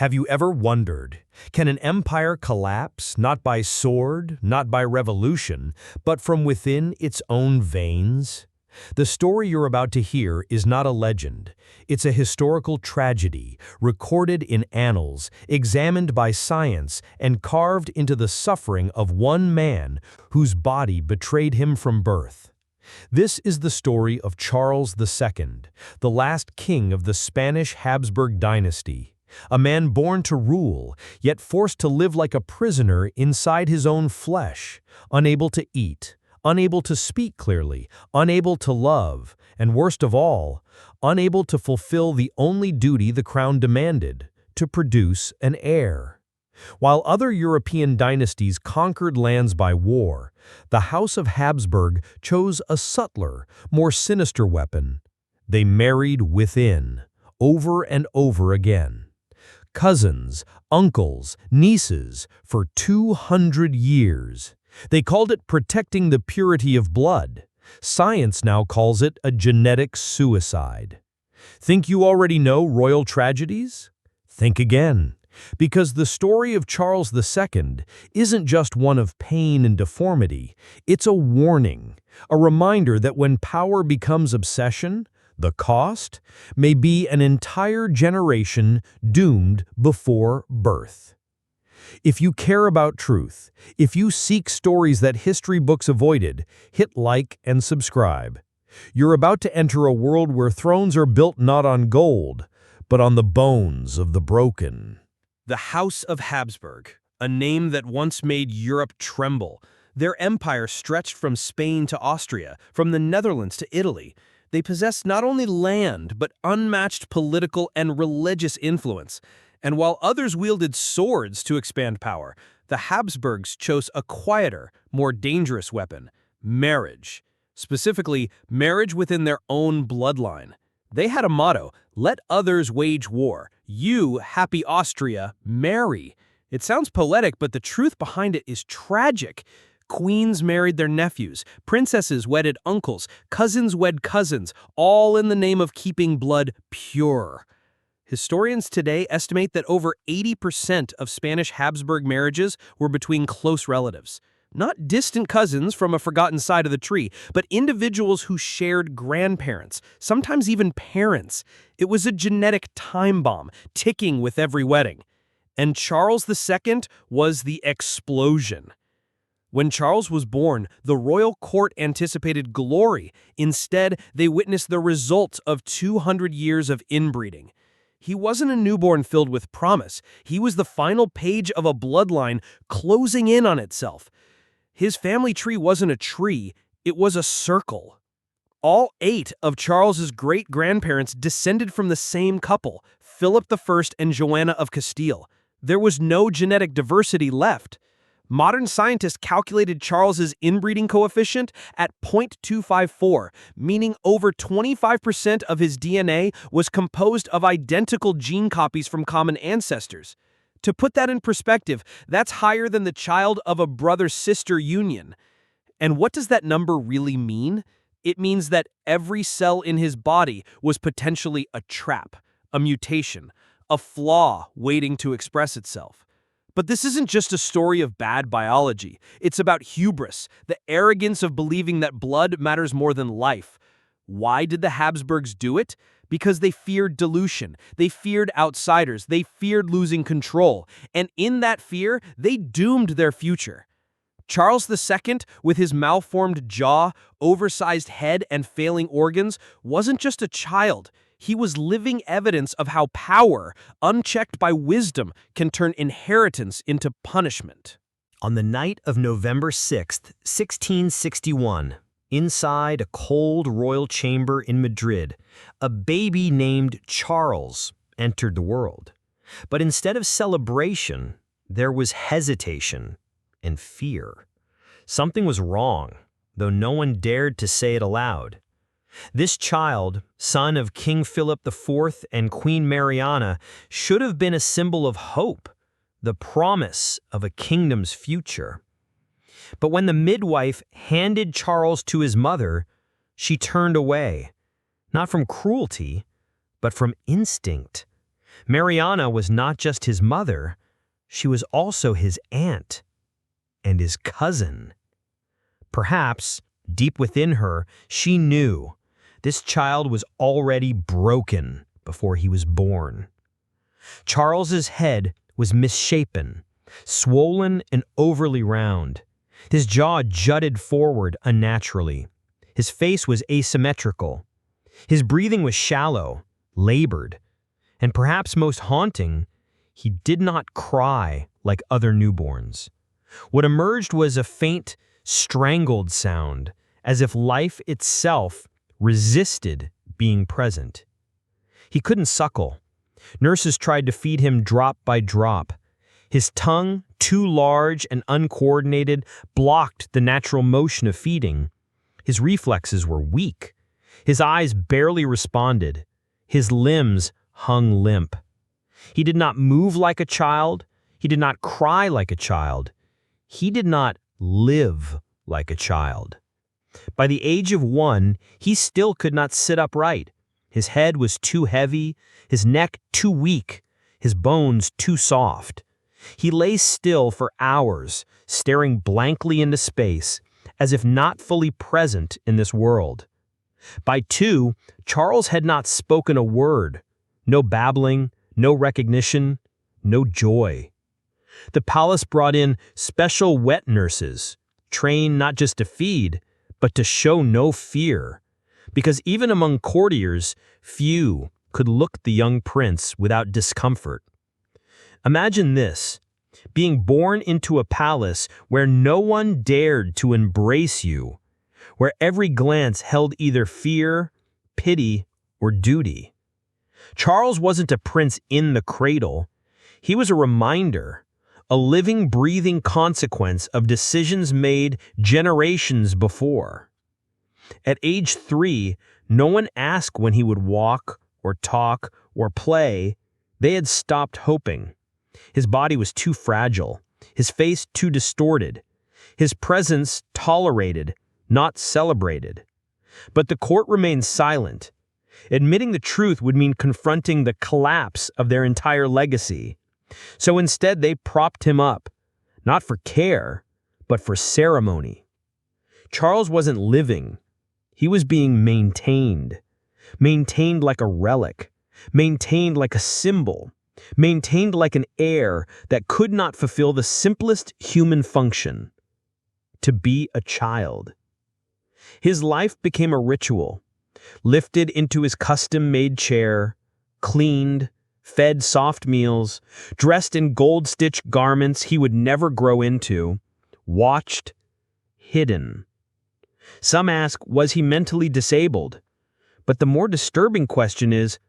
Have you ever wondered, can an empire collapse not by sword, not by revolution, but from within its own veins? The story you're about to hear is not a legend. It's a historical tragedy, recorded in annals, examined by science, and carved into the suffering of one man whose body betrayed him from birth. This is the story of Charles II, the last king of the Spanish Habsburg dynasty. A man born to rule, yet forced to live like a prisoner inside his own flesh, unable to eat, unable to speak clearly, unable to love, and worst of all, unable to fulfill the only duty the crown demanded, to produce an heir. While other European dynasties conquered lands by war, the House of Habsburg chose a subtler, more sinister weapon. They married within, over and over again. Cousins, uncles, nieces, for 200 years. They called it protecting the purity of blood. Science now calls it a genetic suicide. Think you already know royal tragedies? Think again. Because the story of Charles II isn't just one of pain and deformity, it's a warning, a reminder that when power becomes obsession, the cost may be an entire generation doomed before birth. If you care about truth, if you seek stories that history books avoided, hit like and subscribe. You're about to enter a world where thrones are built not on gold, but on the bones of the broken. The House of Habsburg, a name that once made Europe tremble. Their empire stretched from Spain to Austria, from the Netherlands to Italy. They possessed not only land, but unmatched political and religious influence. And while others wielded swords to expand power, the Habsburgs chose a quieter, more dangerous weapon: marriage. Specifically, marriage within their own bloodline. They had a motto: let others wage war. You, happy Austria, marry. It sounds poetic, but the truth behind it is tragic. Queens married their nephews, princesses wedded uncles, cousins wed cousins, all in the name of keeping blood pure. Historians today estimate that over 80% of Spanish Habsburg marriages were between close relatives. Not distant cousins from a forgotten side of the tree, but individuals who shared grandparents, sometimes even parents. It was a genetic time bomb, ticking with every wedding. And Charles II was the explosion. When Charles was born, the royal court anticipated glory. Instead, they witnessed the result of 200 years of inbreeding. He wasn't a newborn filled with promise. He was the final page of a bloodline closing in on itself. His family tree wasn't a tree, it was a circle. All 8 of Charles's great-grandparents descended from the same couple, Philip I and Joanna of Castile. There was no genetic diversity left. Modern scientists calculated Charles's inbreeding coefficient at 0.254, meaning over 25% of his DNA was composed of identical gene copies from common ancestors. To put that in perspective, that's higher than the child of a brother-sister union. And what does that number really mean? It means that every cell in his body was potentially a trap, a mutation, a flaw waiting to express itself. But this isn't just a story of bad biology. It's about hubris, the arrogance of believing that blood matters more than life. Why did the Habsburgs do it? Because they feared dilution. They feared outsiders. They feared losing control. And in that fear, they doomed their future. Charles II, with his malformed jaw, oversized head, and failing organs, wasn't just a child. He was living evidence of how power, unchecked by wisdom, can turn inheritance into punishment. On the night of November 6, 1661, inside a cold royal chamber in Madrid, a baby named Charles entered the world. But instead of celebration, there was hesitation and fear. Something was wrong, though no one dared to say it aloud. This child, son of King Philip IV and Queen Mariana, should have been a symbol of hope, the promise of a kingdom's future. But when the midwife handed Charles to his mother, she turned away, not from cruelty, but from instinct. Mariana was not just his mother, she was also his aunt and his cousin. Perhaps, deep within her, she knew this child was already broken before he was born. Charles's head was misshapen, swollen and overly round. His jaw jutted forward unnaturally. His face was asymmetrical. His breathing was shallow, labored, and perhaps most haunting, he did not cry like other newborns. What emerged was a faint, strangled sound, as if life itself resisted being present. He couldn't suckle. Nurses tried to feed him drop by drop. His tongue, too large and uncoordinated, blocked the natural motion of feeding. His reflexes were weak. His eyes barely responded. His limbs hung limp. He did not move like a child. He did not cry like a child. He did not live like a child. By the age of 1, he still could not sit upright. His head was too heavy, his neck too weak, his bones too soft. He lay still for hours, staring blankly into space, as if not fully present in this world. By 2, Charles had not spoken a word. No babbling, no recognition, no joy. The palace brought in special wet nurses, trained not just to feed, but to show no fear. Because even among courtiers, few could look the young prince without discomfort. Imagine this, being born into a palace where no one dared to embrace you, where every glance held either fear, pity, or duty. Charles wasn't a prince in the cradle. He was a reminder, a living, breathing consequence of decisions made generations before. At age 3, no one asked when he would walk, or talk, or play. They had stopped hoping. His body was too fragile, his face too distorted, his presence tolerated, not celebrated. But the court remained silent. Admitting the truth would mean confronting the collapse of their entire legacy. So instead they propped him up, not for care, but for ceremony. Charles wasn't living. He was being maintained like a relic, maintained like a symbol, maintained like an heir that could not fulfill the simplest human function: to be a child. His life became a ritual, lifted into his custom-made chair, cleaned, fed soft meals, dressed in gold-stitched garments he would never grow into, watched, hidden. Some ask, was he mentally disabled? But the more disturbing question is,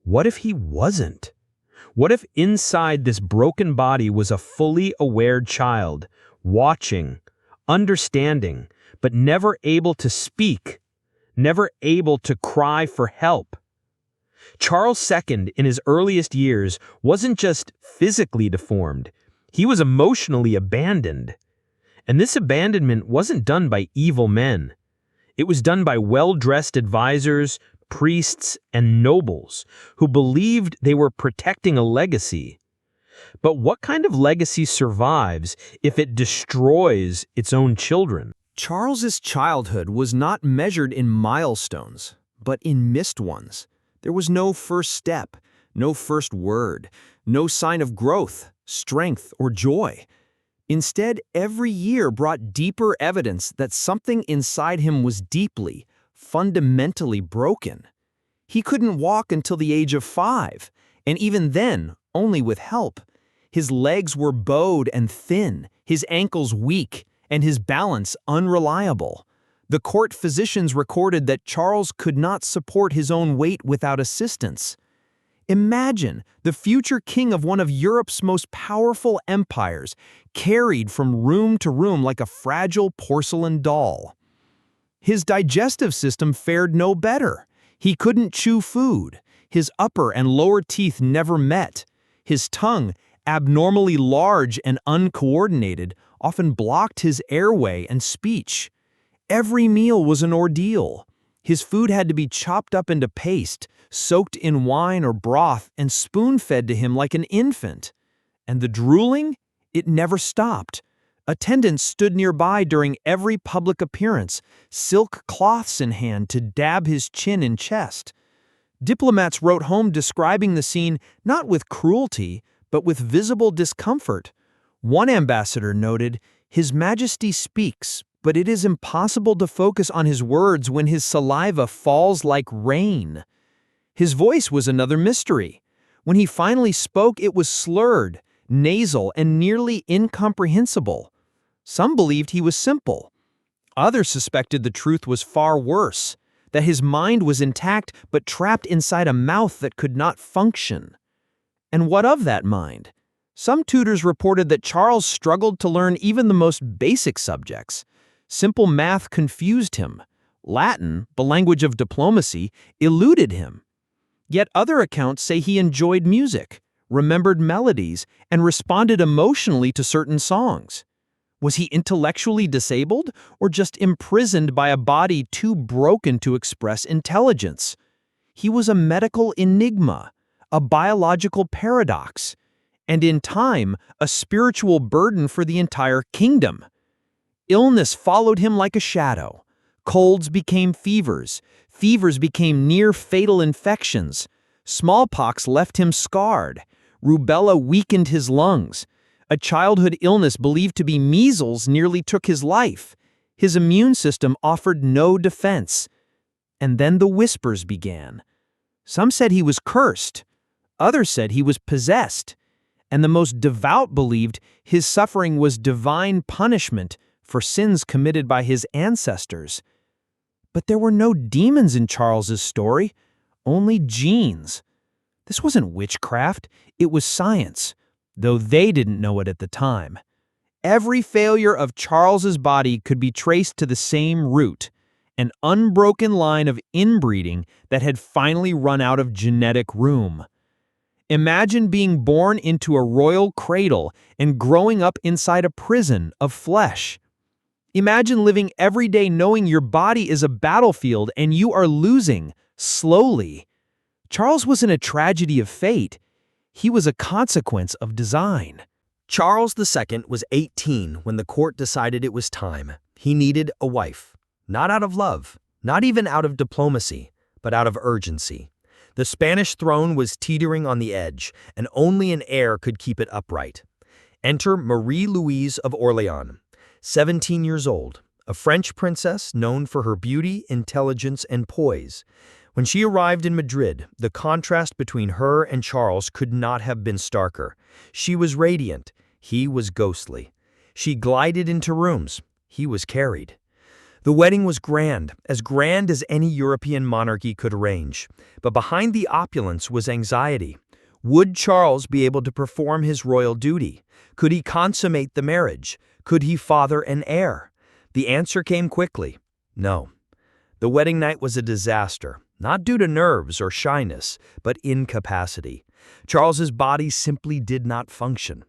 what if he wasn't? What if inside this broken body was a fully aware child, watching, understanding, but never able to speak, never able to cry for help? Charles II, in his earliest years, wasn't just physically deformed. He was emotionally abandoned. And this abandonment wasn't done by evil men. It was done by well-dressed advisors, priests, and nobles who believed they were protecting a legacy. But what kind of legacy survives if it destroys its own children? Charles's childhood was not measured in milestones, but in missed ones. There was no first step, no first word, no sign of growth, strength, or joy. Instead, every year brought deeper evidence that something inside him was deeply, fundamentally broken. He couldn't walk until the age of 5, and even then, only with help. His legs were bowed and thin, his ankles weak, and his balance unreliable. The court physicians recorded that Charles could not support his own weight without assistance. Imagine the future king of one of Europe's most powerful empires, carried from room to room like a fragile porcelain doll. His digestive system fared no better. He couldn't chew food. His upper and lower teeth never met. His tongue, abnormally large and uncoordinated, often blocked his airway and speech. Every meal was an ordeal. His food had to be chopped up into paste, soaked in wine or broth, and spoon-fed to him like an infant. And the drooling? It never stopped. Attendants stood nearby during every public appearance, silk cloths in hand to dab his chin and chest. Diplomats wrote home describing the scene not with cruelty, but with visible discomfort. One ambassador noted, "His Majesty speaks, but it is impossible to focus on his words when his saliva falls like rain." His voice was another mystery. When he finally spoke, it was slurred, nasal, and nearly incomprehensible. Some believed he was simple. Others suspected the truth was far worse, that his mind was intact but trapped inside a mouth that could not function. And what of that mind? Some tutors reported that Charles struggled to learn even the most basic subjects. Simple math confused him. Latin, the language of diplomacy, eluded him. Yet other accounts say he enjoyed music, remembered melodies, and responded emotionally to certain songs. Was he intellectually disabled, or just imprisoned by a body too broken to express intelligence? He was a medical enigma, a biological paradox, and in time, a spiritual burden for the entire kingdom. Illness followed him like a shadow. Colds became fevers. Fevers became near-fatal infections. Smallpox left him scarred. Rubella weakened his lungs. A childhood illness believed to be measles nearly took his life. His immune system offered no defense. And then the whispers began. Some said he was cursed. Others said he was possessed. And the most devout believed his suffering was divine punishment for sins committed by his ancestors. But there were no demons in Charles's story, only genes. This wasn't witchcraft, it was science, though they didn't know it at the time. Every failure of Charles's body could be traced to the same root, an unbroken line of inbreeding that had finally run out of genetic room. Imagine being born into a royal cradle and growing up inside a prison of flesh. Imagine living every day knowing your body is a battlefield and you are losing, slowly. Charles wasn't a tragedy of fate. He was a consequence of design. Charles II was 18 when the court decided it was time. He needed a wife. Not out of love, not even out of diplomacy, but out of urgency. The Spanish throne was teetering on the edge, and only an heir could keep it upright. Enter Marie-Louise of Orléans, 17 years old, a French princess known for her beauty, intelligence, and poise. When she arrived in Madrid, the contrast between her and Charles could not have been starker. She was radiant, he was ghostly. She glided into rooms, he was carried. The wedding was grand as any European monarchy could arrange. But behind the opulence was anxiety. Would Charles be able to perform his royal duty? Could he consummate the marriage? Could he father an heir? The answer came quickly. No. The wedding night was a disaster, not due to nerves or shyness, but incapacity. Charles's body simply did not function.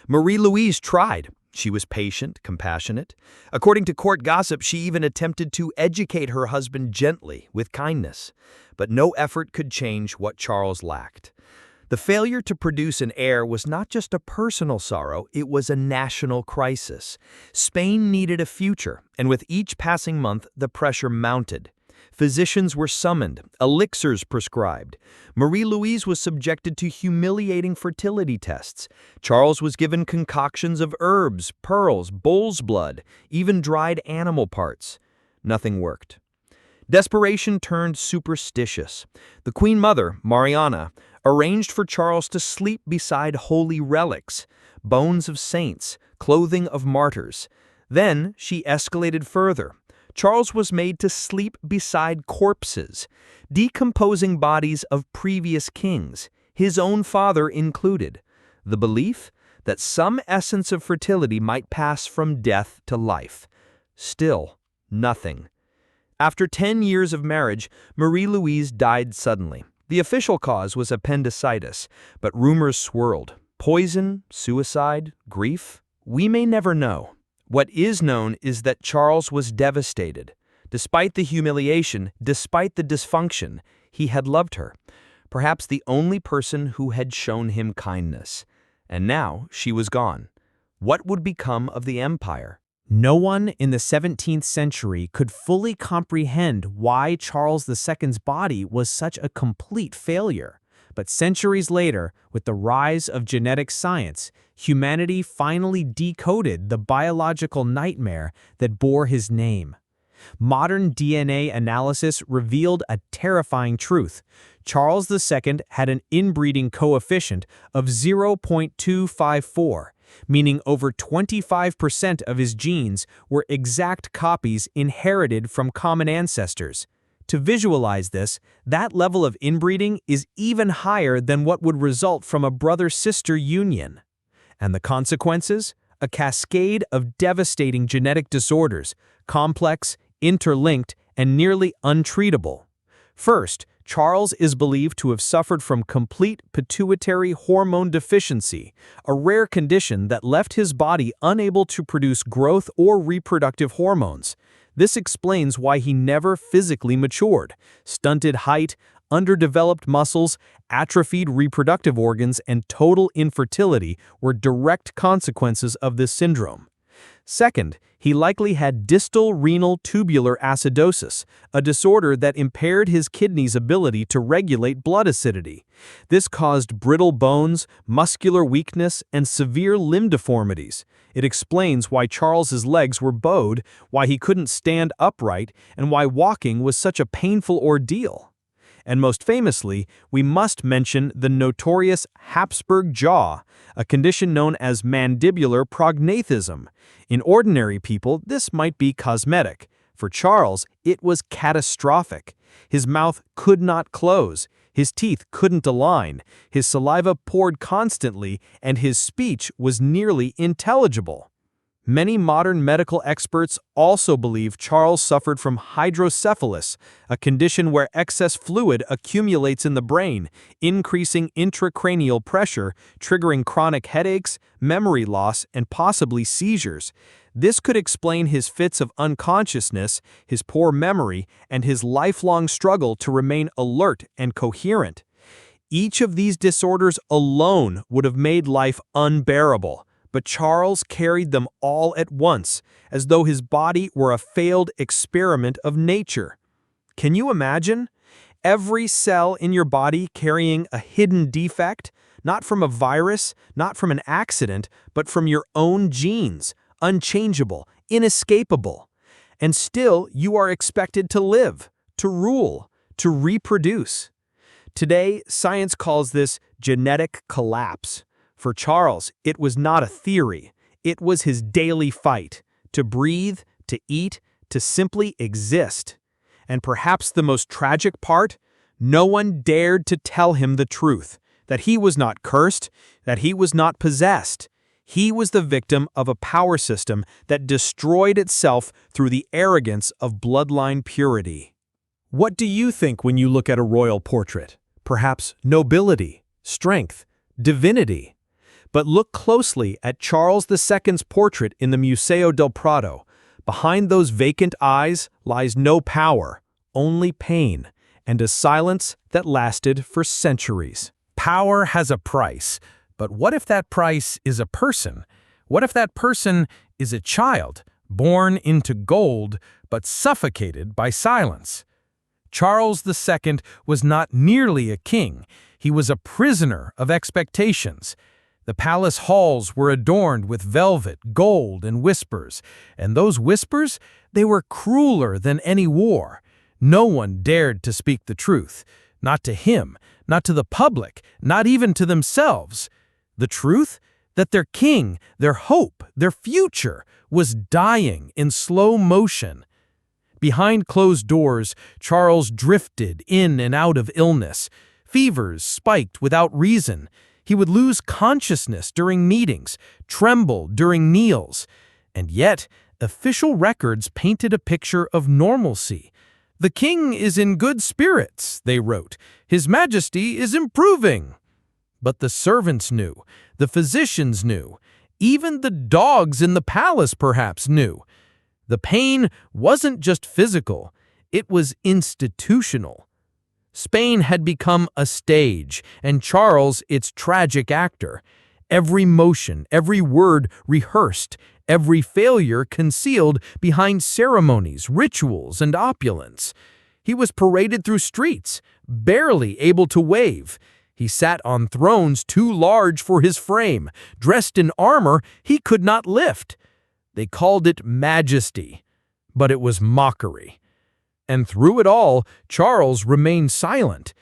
Marie-Louise tried. She was patient, compassionate. According to court gossip, she even attempted to educate her husband gently, with kindness. But no effort could change what Charles lacked. The failure to produce an heir was not just a personal sorrow, it was a national crisis. Spain needed a future, and with each passing month, the pressure mounted. Physicians were summoned, elixirs prescribed. Marie-Louise was subjected to humiliating fertility tests. Charles was given concoctions of herbs, pearls, bull's blood, even dried animal parts. Nothing worked. Desperation turned superstitious. The Queen Mother, Mariana, arranged for Charles to sleep beside holy relics, bones of saints, clothing of martyrs. Then she escalated further. Charles was made to sleep beside corpses, decomposing bodies of previous kings, his own father included. The belief that some essence of fertility might pass from death to life. Still, nothing. After 10 years of marriage, Marie-Louise died suddenly. The official cause was appendicitis, but rumors swirled. Poison, suicide, grief? We may never know. What is known is that Charles was devastated, Despite the humiliation, despite the dysfunction, he had loved her, perhaps the only person who had shown him kindness. And now she was gone. What would become of the empire? No one in the 17th century could fully comprehend why Charles II's body was such a complete failure. But centuries later, with the rise of genetic science, humanity finally decoded the biological nightmare that bore his name. Modern DNA analysis revealed a terrifying truth. Charles II had an inbreeding coefficient of 0.254, meaning over 25% of his genes were exact copies inherited from common ancestors. To visualize this, that level of inbreeding is even higher than what would result from a brother-sister union. And the consequences? A cascade of devastating genetic disorders, complex, interlinked, and nearly untreatable. First, Charles is believed to have suffered from complete pituitary hormone deficiency, a rare condition that left his body unable to produce growth or reproductive hormones. This explains why he never physically matured. Stunted height, underdeveloped muscles, atrophied reproductive organs, and total infertility were direct consequences of this syndrome. Second, he likely had distal renal tubular acidosis, a disorder that impaired his kidneys' ability to regulate blood acidity. This caused brittle bones, muscular weakness, and severe limb deformities. It explains why Charles's legs were bowed, why he couldn't stand upright, and why walking was such a painful ordeal. And most famously, we must mention the notorious Habsburg jaw, a condition known as mandibular prognathism. In ordinary people, this might be cosmetic. For Charles, it was catastrophic. His mouth could not close, his teeth couldn't align, his saliva poured constantly, and his speech was nearly intelligible. Many modern medical experts also believe Charles suffered from hydrocephalus, a condition where excess fluid accumulates in the brain, increasing intracranial pressure, triggering chronic headaches, memory loss, and possibly seizures. This could explain his fits of unconsciousness, his poor memory, and his lifelong struggle to remain alert and coherent. Each of these disorders alone would have made life unbearable. But Charles carried them all at once, as though his body were a failed experiment of nature. Can you imagine? Every cell in your body carrying a hidden defect, not from a virus, not from an accident, but from your own genes, unchangeable, inescapable. And still, you are expected to live, to rule, to reproduce. Today, science calls this genetic collapse. For Charles, it was not a theory. It was his daily fight, to breathe, to eat, to simply exist. And perhaps the most tragic part, no one dared to tell him the truth, that he was not cursed, that he was not possessed. He was the victim of a power system that destroyed itself through the arrogance of bloodline purity. What do you think when you look at a royal portrait? Perhaps nobility, strength, divinity. But look closely at Charles II's portrait in the Museo del Prado. Behind those vacant eyes lies no power, only pain, and a silence that lasted for centuries. Power has a price, but what if that price is a person? What if that person is a child, born into gold, but suffocated by silence? Charles II was not merely a king, he was a prisoner of expectations. The palace halls were adorned with velvet, gold, and whispers. And those whispers, they were crueler than any war. No one dared to speak the truth. Not to him, not to the public, not even to themselves. The truth? That their king, their hope, their future was dying in slow motion. Behind closed doors, Charles drifted in and out of illness. Fevers spiked without reason. He would lose consciousness during meetings, tremble during meals. And yet, official records painted a picture of normalcy. "The king is in good spirits," they wrote. "His Majesty is improving." But the servants knew, the physicians knew, even the dogs in the palace perhaps knew. The pain wasn't just physical, it was institutional. Spain had become a stage, and Charles its tragic actor. Every motion, every word rehearsed, every failure concealed behind ceremonies, rituals, and opulence. He was paraded through streets, barely able to wave. He sat on thrones too large for his frame, dressed in armor he could not lift. They called it majesty, but it was mockery. And through it all, Charles remained silent.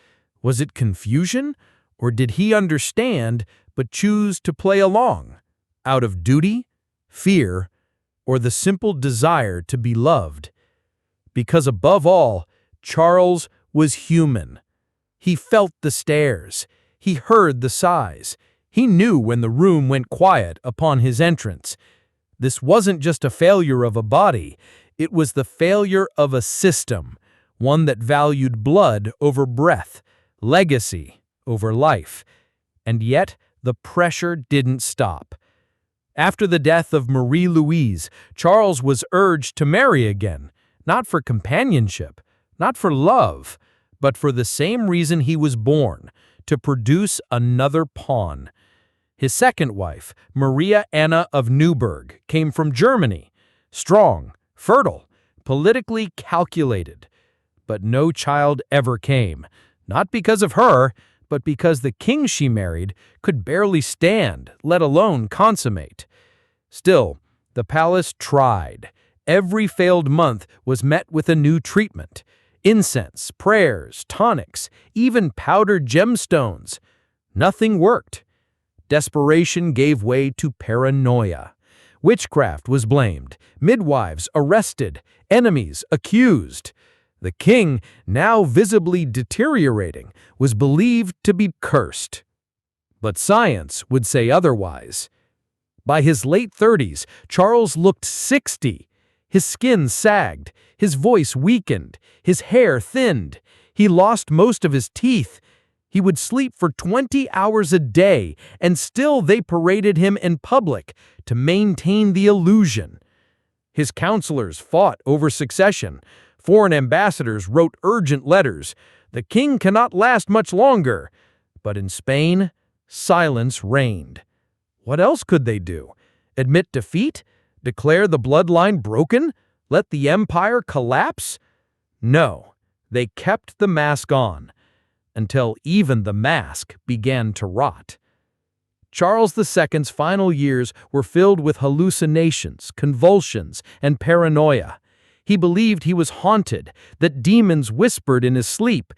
Was it confusion, or did he understand but choose to play along, out of duty, fear, or the simple desire to be loved? Because above all, Charles was human. He felt the stares. He heard the sighs. He knew when the room went quiet upon his entrance. This wasn't just a failure of a body. It was the failure of a system, one that valued blood over breath, legacy over life. And yet, the pressure didn't stop. After the death of Marie Louise, Charles was urged to marry again, not for companionship, not for love, but for the same reason he was born, to produce another pawn. His second wife, Maria Anna of Neuburg, came from Germany, strong, fertile, politically calculated. But no child ever came, not because of her, but because the king she married could barely stand, let alone consummate. Still, the palace tried. Every failed month was met with a new treatment. Incense, prayers, tonics, even powdered gemstones. Nothing worked. Desperation gave way to paranoia. Witchcraft was blamed, midwives arrested, enemies accused. The king, now visibly deteriorating, was believed to be cursed. But science would say otherwise. By his late 30s, Charles looked 60. His skin sagged, his voice weakened, his hair thinned. He lost most of his teeth. He would sleep for 20 hours a day, and still they paraded him in public to maintain the illusion. His counselors fought over succession. Foreign ambassadors wrote urgent letters. The king cannot last much longer. But in Spain, silence reigned. What else could they do? Admit defeat? Declare the bloodline broken? Let the empire collapse? No, they kept the mask on, until even the mask began to rot. Charles II's final years were filled with hallucinations, convulsions, and paranoia. He believed he was haunted, that demons whispered in his sleep,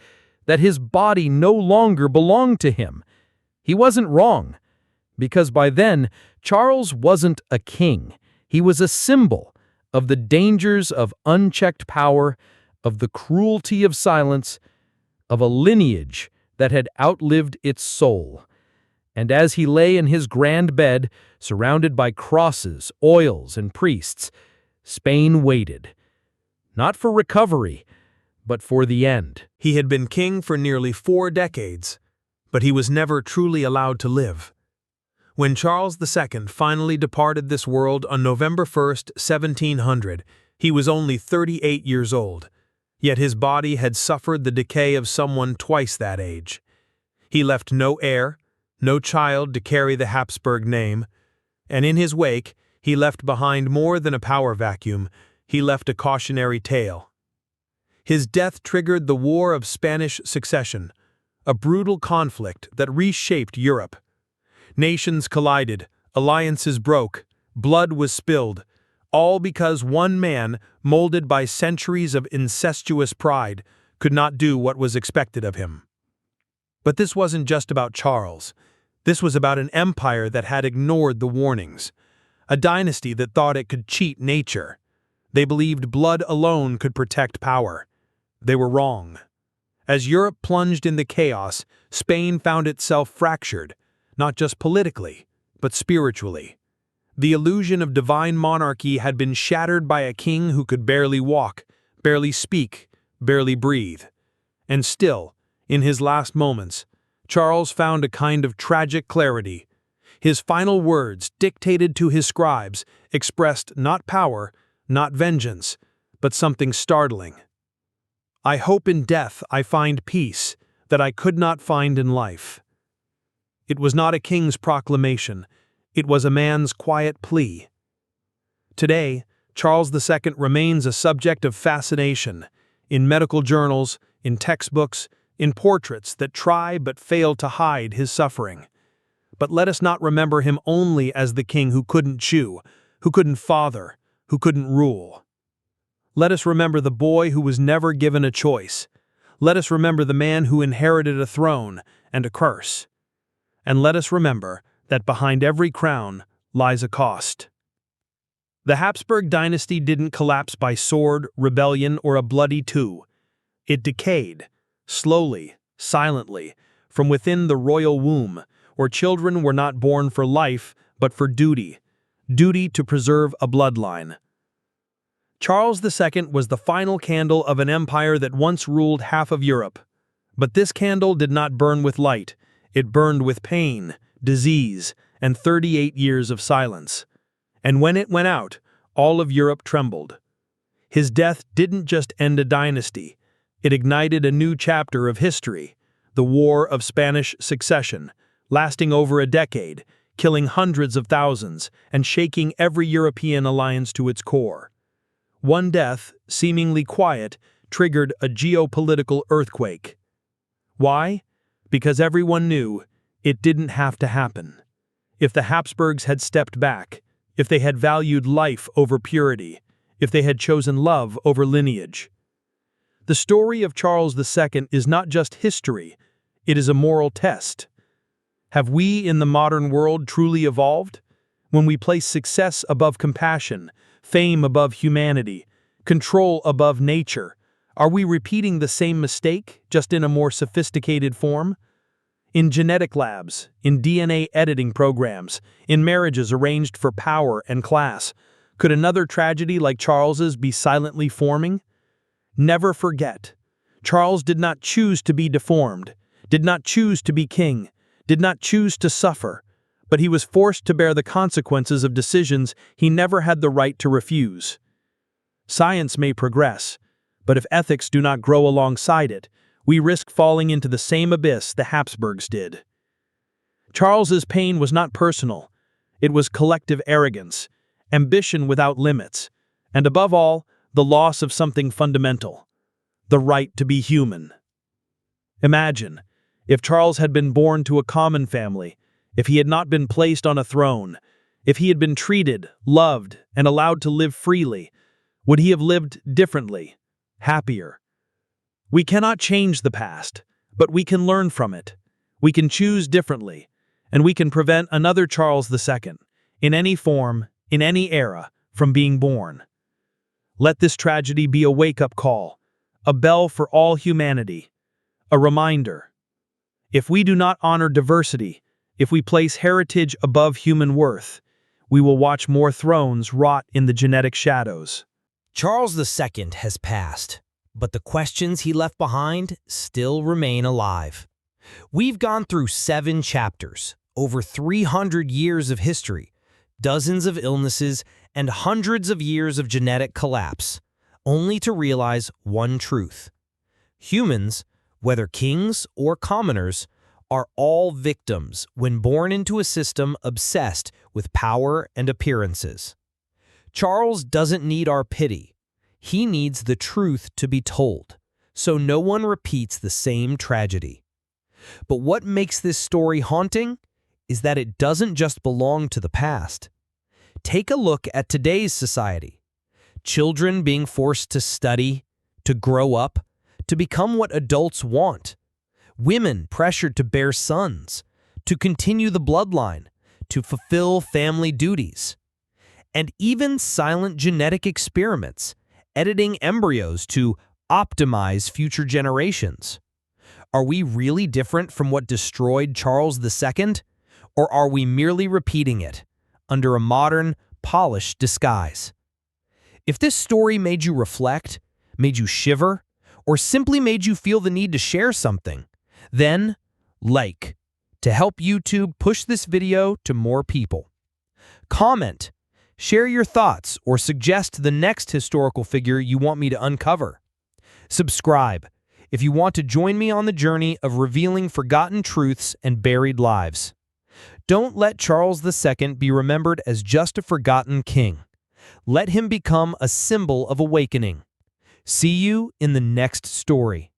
that his body no longer belonged to him. He wasn't wrong, because by then, Charles wasn't a king. He was a symbol of the dangers of unchecked power, of the cruelty of silence, of a lineage that had outlived its soul. And as he lay in his grand bed, surrounded by crosses, oils, and priests, Spain waited. Not for recovery, but for the end. He had been king for nearly 4 decades, but he was never truly allowed to live. When Charles II finally departed this world on November 1st, 1700, he was only 38 years old, yet his body had suffered the decay of someone twice that age. He left no heir, no child to carry the Habsburg name, and in his wake, he left behind more than a power vacuum. He left a cautionary tale. His death triggered the War of Spanish Succession, a brutal conflict that reshaped Europe. Nations collided, alliances broke, blood was spilled, all because one man, molded by centuries of incestuous pride, could not do what was expected of him. But this wasn't just about Charles. This was about an empire that had ignored the warnings, a dynasty that thought it could cheat nature. They believed blood alone could protect power. They were wrong. As Europe plunged in the chaos, Spain found itself fractured, not just politically, but spiritually. The illusion of divine monarchy had been shattered by a king who could barely walk, barely speak, barely breathe. And still, in his last moments, Charles found a kind of tragic clarity. His final words, dictated to his scribes, expressed not power, not vengeance, but something startling. I hope in death I find peace that I could not find in life. It was not a king's proclamation, it was a man's quiet plea. Today, Charles II remains a subject of fascination, in medical journals, in textbooks, in portraits that try but fail to hide his suffering. But let us not remember him only as the king who couldn't chew, who couldn't father, who couldn't rule. Let us remember the boy who was never given a choice. Let us remember the man who inherited a throne and a curse. And let us remember that behind every crown lies a cost. The Habsburg dynasty didn't collapse by sword, rebellion, or a bloody coup. It decayed, slowly, silently, from within the royal womb, where children were not born for life, but for duty to preserve a bloodline. Charles II was the final candle of an empire that once ruled half of Europe. But this candle did not burn with light. It burned with pain, disease, and 38 years of silence. And when it went out, all of Europe trembled. His death didn't just end a dynasty. It ignited a new chapter of history, the War of Spanish Succession, lasting over a decade, killing hundreds of thousands, and shaking every European alliance to its core. One death, seemingly quiet, triggered a geopolitical earthquake. Why? Because everyone knew it didn't have to happen. If the Habsburgs had stepped back, if they had valued life over purity, if they had chosen love over lineage. The story of Charles II is not just history, it is a moral test. Have we in the modern world truly evolved? When we place success above compassion, fame above humanity, control above nature, are we repeating the same mistake, just in a more sophisticated form? In genetic labs, in DNA editing programs, in marriages arranged for power and class, could another tragedy like Charles's be silently forming? Never forget, Charles did not choose to be deformed, did not choose to be king, did not choose to suffer, but he was forced to bear the consequences of decisions he never had the right to refuse. Science may progress, but if ethics do not grow alongside it, we risk falling into the same abyss the Habsburgs did. Charles's pain was not personal. It was collective arrogance, ambition without limits, and above all, the loss of something fundamental, the right to be human. Imagine, if Charles had been born to a common family, if he had not been placed on a throne, if he had been treated, loved, and allowed to live freely, would he have lived differently, happier? We cannot change the past, but we can learn from it. We can choose differently, and we can prevent another Charles II, in any form, in any era, from being born. Let this tragedy be a wake-up call, a bell for all humanity, a reminder. If we do not honor diversity, if we place heritage above human worth, we will watch more thrones rot in the genetic shadows. Charles II has passed, but the questions he left behind still remain alive. We've gone through 7 chapters, over 300 years of history, dozens of illnesses, and hundreds of years of genetic collapse, only to realize one truth. Humans, whether kings or commoners, are all victims when born into a system obsessed with power and appearances. Charles doesn't need our pity. He needs the truth to be told, so no one repeats the same tragedy. But what makes this story haunting is that it doesn't just belong to the past. Take a look at today's society. Children being forced to study, to grow up, to become what adults want. Women pressured to bear sons, to continue the bloodline, to fulfill family duties. And even silent genetic experiments, editing embryos to optimize future generations. Are we really different from what destroyed Charles II? Or are we merely repeating it under a modern, polished disguise? If this story made you reflect, made you shiver, or simply made you feel the need to share something, then like to help YouTube push this video to more people. Comment, Share your thoughts or suggest the next historical figure you want me to uncover. Subscribe if you want to join me on the journey of revealing forgotten truths and buried lives. Don't let Charles II be remembered as just a forgotten king. Let him become a symbol of awakening. See you in the next story.